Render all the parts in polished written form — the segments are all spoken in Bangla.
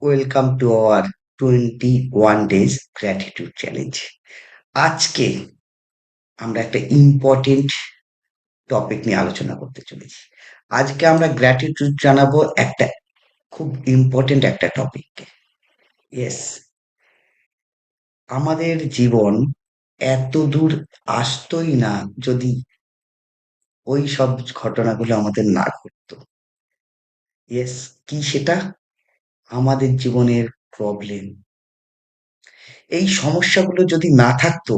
Welcome to our 21 days gratitude challenge. আজকে আমরা একটা ইম্পর্টেন্ট টপিক নিয়ে আলোচনা করতে চলেছি। আজকে আমরা গ্র্যাটিটিউড জানাবো একটা খুব ইম্পর্টেন্ট একটা টপিক। ইয়েস, আমাদের জীবন এত দূর আসতোই না যদি ওই সব ঘটনাগুলো আমাদের না ঘটতো। ইয়েস, কি সেটা? আমাদের জীবনের প্রবলেম, এই সমস্যাগুলো যদি না থাকতো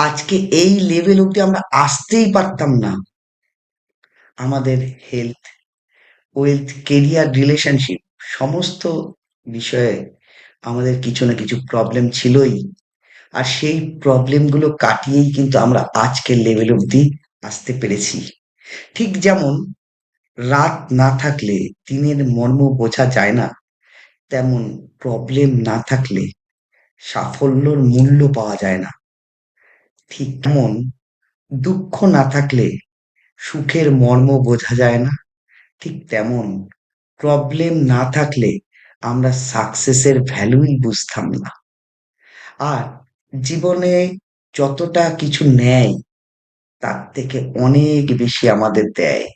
আজকে এই লেভেল অব্দি আমরা আসতেই পারতাম না। আমাদের হেলথ, ওয়েলথ, কেরিয়ার, রিলেশনশিপ সমস্ত বিষয়ে আমাদের কিছু না কিছু প্রবলেম ছিলই। আর সেই প্রবলেমগুলো কাটিয়েই কিন্তু আমরা আজকের লেভেল অব্দি আসতে পেরেছি। ঠিক যেমন রাত না থাকলে দিনের মর্ম বোঝা যায় না, তেমন প্রবলেম না থাকলে সাফল্যর মূল্য পাওয়া যায় না। ঠিক তেমন দুঃখ না থাকলে সুখের মর্ম বোঝা যায় না। ঠিক তেমন প্রবলেম না থাকলে আমরা সাকসেসের ভ্যালুই বুঝতাম না। আর জীবনে যতটা কিছু নেয় তার থেকে অনেক বেশি আমাদের দেয়।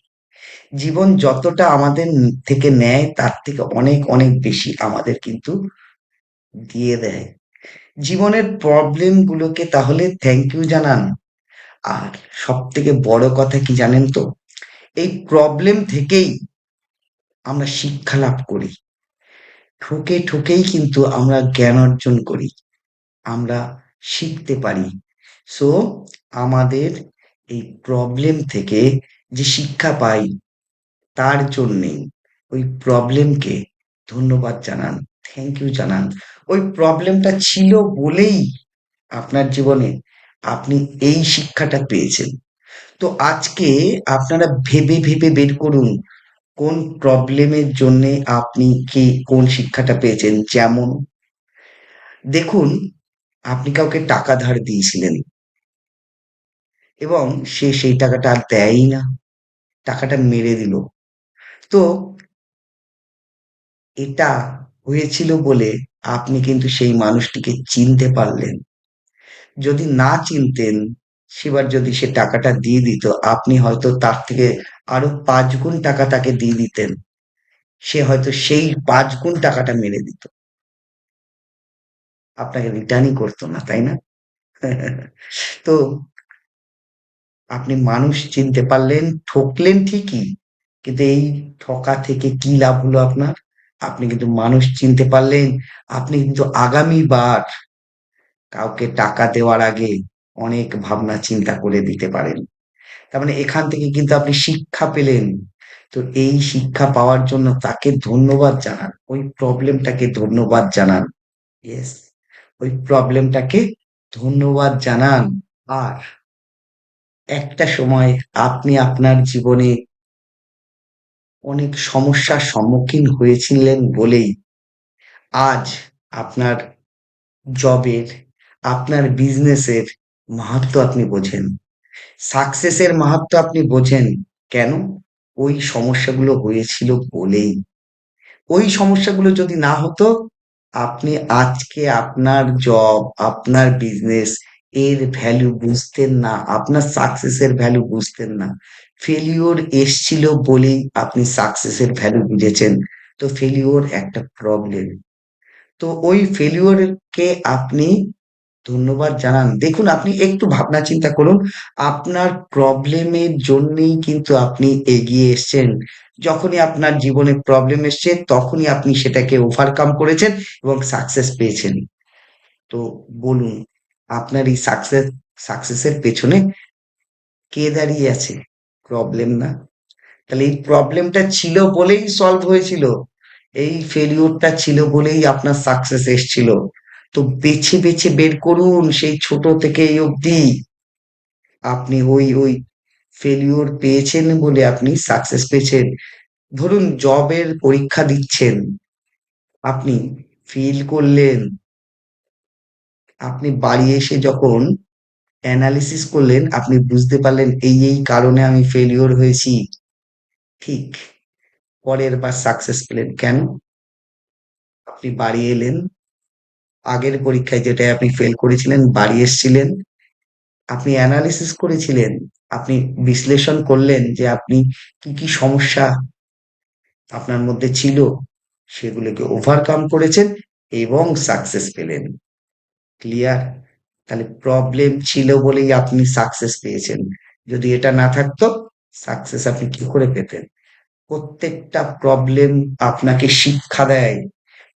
জীবন যতটা আমাদের থেকে নেয় তার থেকে অনেক অনেক বেশি আমাদের কিন্তু দিয়ে দেয়। জীবনের প্রবলেম গুলোকে তাহলে থ্যাংক ইউ জানান। আর সব থেকে বড় কথা কি জানেন তো, এই প্রবলেম থেকেই আমরা শিক্ষা লাভ করি। ঠকে ঠকেই কিন্তু আমরা জ্ঞান অর্জন করি, আমরা শিখতে পারি। সো আমাদের এই প্রবলেম থেকে যে শিক্ষা পাই তার জন্যে ওই প্রবলেমকে ধন্যবাদ জানান, থ্যাংক ইউ জানান। ওই প্রবলেমটা ছিল বলেই আপনার জীবনে আপনি এই শিক্ষাটা পেয়েছেন। তো আজকে আপনারা ভেবে ভেবে বের করুন কোন প্রবলেমের জন্য আপনি কি কোন শিক্ষাটা পেয়েছেন। যেমন দেখুন, আপনি কাউকে টাকা ধার দিয়েছিলেন এবং সে সেই টাকাটা আর দেয়ই না, টাকাটা মেরে দিল। তো এটা হয়েছিল বলে আপনি কিন্তু সেই মানুষটিকে চিনতে পারলেন। যদি না চিনতেন, সেবার যদি সে টাকাটা দিয়ে দিত, আপনি হয়তো তার থেকে আরো 5 গুণ টাকা তাকে দিয়ে দিতেন, সে হয়তো সেই 5 গুণ টাকাটা মেরে দিত, আপনাকে রিটার্নই করতো না, তাই না? তো আপনি মানুষ চিনতে পারলেন, ঠকলেন ঠিকই, কিন্তু এই ঠকা থেকে কি লাভ হলো আপনার? আপনি কিন্তু মানুষ চিনতে পারলেন। আপনি কিন্তু আগামী বার কাউকে টাকা দেওয়ার আগে অনেক ভাবনা চিন্তা করে দিতে পারেন। তার মানে এখান থেকে কিন্তু আপনি শিক্ষা পেলেন। তো এই শিক্ষা পাওয়ার জন্য তাকে ধন্যবাদ জানান, ওই প্রবলেমটাকে ধন্যবাদ জানান। ইয়েস, ওই প্রবলেমটাকে ধন্যবাদ জানান। আর একটা সময় আপনি আপনার জীবনে অনেক সমস্যার সম্মুখীন হয়েছিলেন বলেই আজ আপনার জবের, আপনার বিজনেসের মাহাত্ম্য আপনি বোঝেন, সাকসেসের মাহাত্ম্য আপনি বোঝেন। কেন? ওই সমস্যাগুলো হয়েছিল বলেই। ওই সমস্যাগুলো যদি না হতো, আপনি আজকে আপনার জব, আপনার বিজনেস এর ভ্যালু বুঝতেন না, আপনার সাকসেসের ভ্যালু বুঝতেন না। ফেলিওর এসছিল বলেই আপনি সাকসেসের ভ্যালু বুঝেছেন। তো ফেলিওর একটা প্রবলেম, তো ওই ফেলিওরকে আপনি ধন্যবাদ জানান। দেখুন, আপনি একটু ভাবনা চিন্তা করুন, আপনার প্রবলেমের জন্যই কিন্তু আপনি এগিয়ে এসেছেন। যখনই আপনার জীবনে প্রবলেম এসছে তখনই আপনি সেটাকে ওভারকাম করেছেন এবং সাকসেস পেয়েছেন। তো বলুন, আপনার এই সাকসেসের পেছনে কে দাঁড়িয়ে আছে? প্রবলেম না? তাহলে এই প্রবলেমটা ছিল বলেই সলভ হয়েছিল, এই ফেলিওরটা ছিল বলেই আপনার সাকসেস এসছিল। তো বেছে বেছে বের করুন সেই ছোট থেকে এই অবধি। আপনি ওই ওই ফেলিওর পেয়েছেন বলে আপনি সাকসেস পেয়েছেন। ধরুন জবের পরীক্ষা দিচ্ছেন, আপনি ফেল করলেন, আপনি বাড়ি এসে যখন অ্যানালিসিস করলেন আপনি বুঝতে পারলেন এই এই কারণে আমি ফেলিওর হয়েছি। ঠিক পরের বার সাকসেস পেলেন কেন? আপনি বাড়ি এলেন, আগের পরীক্ষায় যেটায় আপনি ফেল করেছিলেন বাড়ি এসেছিলেন, আপনি অ্যানালিসিস করেছিলেন, আপনি বিশ্লেষণ করলেন যে আপনি কি কি সমস্যা আপনার মধ্যে ছিল, সেগুলোকে ওভারকাম করেছেন এবং সাকসেস পেলেন। ক্লিয়ার? তাহলে প্রবলেম ছিল বলেই আপনি সাকসেস পেয়েছেন। যদি এটা না থাকতো, সাকসেস আপনি কি করে পেতেন? প্রত্যেকটা প্রবলেম আপনাকে শিক্ষা দেয়,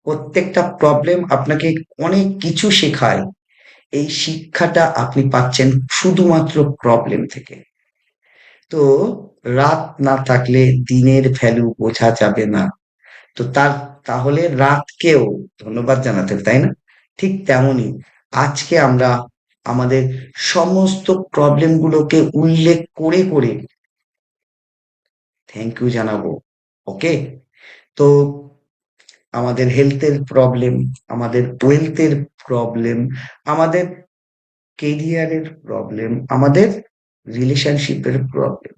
প্রত্যেকটা প্রবলেম আপনাকে অনেক কিছু শেখায়। এই শিক্ষাটা আপনি পাচ্ছেন শুধুমাত্র প্রবলেম থেকে। তো রাত না থাকলে দিনের ভ্যালু বোঝা যাবে না। তো তাহলে রাতকেও ধন্যবাদ জানাতে হবে, তাই না? ঠিক তেমনই আজকে আমরা আমাদের সমস্ত প্রবলেম গুলোকে উল্লেখ করে করে থ্যাংক ইউ জানাবো। ওকে? তো আমাদের হেলথের প্রবলেম, আমাদের ওয়েলথের প্রবলেম, আমাদের কেরিয়ারের প্রবলেম, আমাদের রিলেশনশিপের প্রবলেম,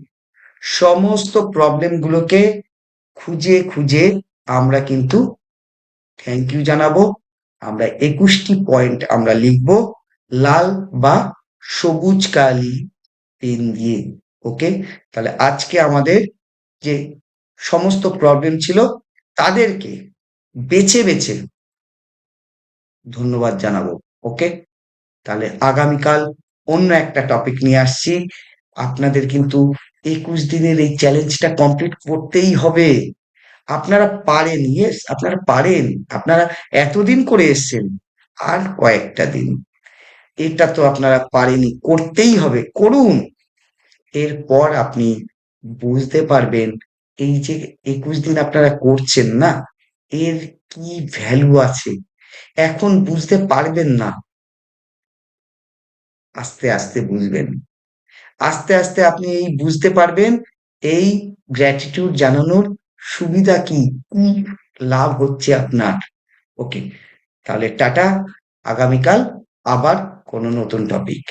সমস্ত প্রবলেম গুলোকে খুঁজে খুঁজে আমরা কিন্তু থ্যাংক ইউ জানাবো। আমরা 21টি পয়েন্ট আমরা লিখব লাল বা সবুজ কালি পেন দিয়ে। ওকে? তাহলে আজকে আমাদের যে সমস্ত প্রবলেম ছিল তাদেরকে বেছে বেছে ধন্যবাদ জানাবো। ওকে? তাহলে আগামীকাল অন্য একটা টপিক নিয়ে আসছি। আপনাদের কিন্তু 21 দিনের এই চ্যালেঞ্জটা কমপ্লিট করতেই হবে। আপনারা পারেন, ইয়েস আপনারা পারেন। আপনারা এতদিন করে এসছেন, আর কয়েকটা দিন। এটা তো আপনারা পারেনই, করতেই হবে, করুন। এরপর আপনি বুঝতে পারবেন এই যে 21 দিন আপনারা করছেন না, এর কি ভ্যালু আছে। এখন বুঝতে পারবেন না, আস্তে আস্তে বুঝবেন। আস্তে আস্তে আপনি এই বুঝতে পারবেন এই গ্র্যাটিটিউড জানানোর সুবিধা কি, কি লাভ হচ্ছে আপনার। ওকে? তাহলে টাটা, আগামীকাল আবার কোনো নতুন টপিক।